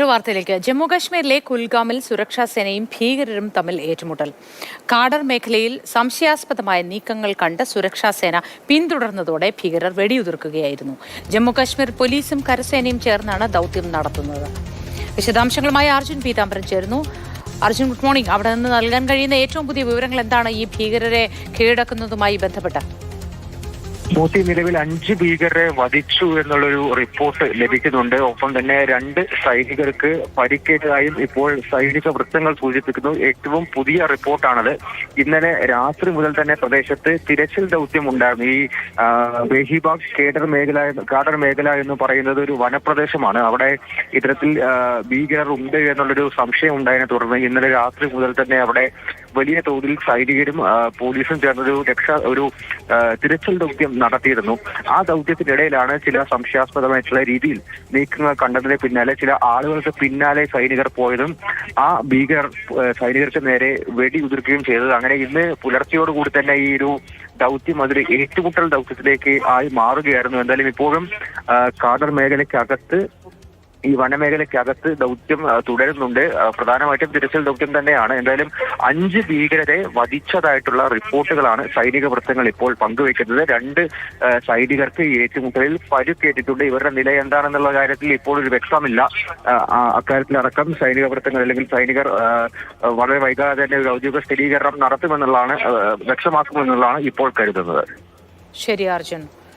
വാർത്തയിലേക്ക്. ജമ്മുകാശ്മീരിലെ കുൽഗാമിൽ സുരക്ഷാ സേനയും ഭീകരരും തമ്മിൽ ഏറ്റുമുട്ടൽ. കാഡർ മേഖലയിൽ സംശയാസ്പദമായ നീക്കങ്ങൾ കണ്ട് സുരക്ഷാ സേന പിന്തുടർന്നതോടെ ഭീകരർ വെടിയുതിർക്കുകയായിരുന്നു. ജമ്മുകാശ്മീർ പോലീസും കരസേനയും ചേർന്നാണ് ദൌത്യം നടത്തുന്നത്. വിശദാംശങ്ങളുമായി അർജുൻ പീതാംബരൻ ചേരുന്നു. Arjun, good morning. അവിടെ നിന്ന് നൽകാൻ കഴിയുന്ന ഏറ്റവും പുതിയ വിവരങ്ങൾ എന്താണ് ഈ ഭീകരരെ കീഴടക്കുന്നതുമായി ബന്ധപ്പെട്ട്? നിലവിൽ 5 ഭീകരരെ വധിച്ചു എന്നുള്ളൊരു റിപ്പോർട്ട് ലഭിക്കുന്നുണ്ട്. ഒപ്പം തന്നെ 2 സൈനികർക്ക് പരിക്കേറ്റതായും ഇപ്പോൾ സൈനിക വൃത്തങ്ങൾ സൂചിപ്പിക്കുന്നു. ഏറ്റവും പുതിയ റിപ്പോർട്ടാണത്. ഇന്നലെ രാത്രി മുതൽ തന്നെ പ്രദേശത്ത് തിരച്ചിൽ ദൗത്യം ഉണ്ടായിരുന്നു. ഈ ബേഹിബാഗ് കാഡർ മേഖല എന്ന് പറയുന്നത് ഒരു വനപ്രദേശമാണ്. അവിടെ ഇത്തരത്തിൽ ഭീകരർ ഉണ്ട് എന്നുള്ളൊരു സംശയം ഉണ്ടായതിനെ തുടർന്ന് ഇന്നലെ രാത്രി മുതൽ തന്നെ അവിടെ വലിയ തോതിൽ സൈനികരും പോലീസും ചേർന്നൊരു തിരച്ചിൽ ദൗത്യം നടത്തിയിരുന്നു. ആ ദൗത്യത്തിനിടയിലാണ് ചില സംശയാസ്പദമായിട്ടുള്ള രീതിയിൽ നീക്കങ്ങൾ കണ്ടതിന് പിന്നാലെ ചില ആളുകൾക്ക് പിന്നാലെ സൈനികർ പോയതും ആ ഭീകരർ സൈനികർക്ക് നേരെ വെടിയുതിർക്കുകയും ചെയ്തത്. അങ്ങനെ ഇന്ന് പുലർച്ചയോടുകൂടി തന്നെ ഈ ഒരു ദൗത്യം അതൊരു ഏറ്റുമുട്ടൽ ദൗത്യത്തിലേക്ക് ആയി മാറുകയായിരുന്നു. എന്തായാലും ഇപ്പോഴും കാഡർ മേഖലയ്ക്കകത്ത് ഈ വനമേഖലയ്ക്കകത്ത് ദൗത്യം തുടരുന്നുണ്ട്. പ്രധാനമായിട്ടും തിരച്ചിൽ ദൗത്യം തന്നെയാണ്. എന്തായാലും 5 ഭീകരരെ വധിച്ചതായിട്ടുള്ള റിപ്പോർട്ടുകളാണ് സൈനിക വൃത്തങ്ങൾ ഇപ്പോൾ പങ്കുവയ്ക്കുന്നത്. 2 സൈനികർക്ക് ഈ ഏറ്റുമുട്ടലിൽ പരുക്കേറ്റിട്ടുണ്ട്. ഇവരുടെ നില എന്താണെന്നുള്ള കാര്യത്തിൽ ഇപ്പോൾ ഒരു വ്യക്തമില്ല. അക്കാര്യത്തിലടക്കം സൈനിക വൃത്തങ്ങൾ അല്ലെങ്കിൽ സൈനികർ വളരെ വൈകാതെ തന്നെ ഒരു ഔദ്യോഗിക സ്ഥിരീകരണം നടത്തുമെന്നുള്ളതാണ് വ്യക്തമാക്കുമെന്നുള്ളതാണ് ഇപ്പോൾ കരുതുന്നത്. ശരി അർജുൻ.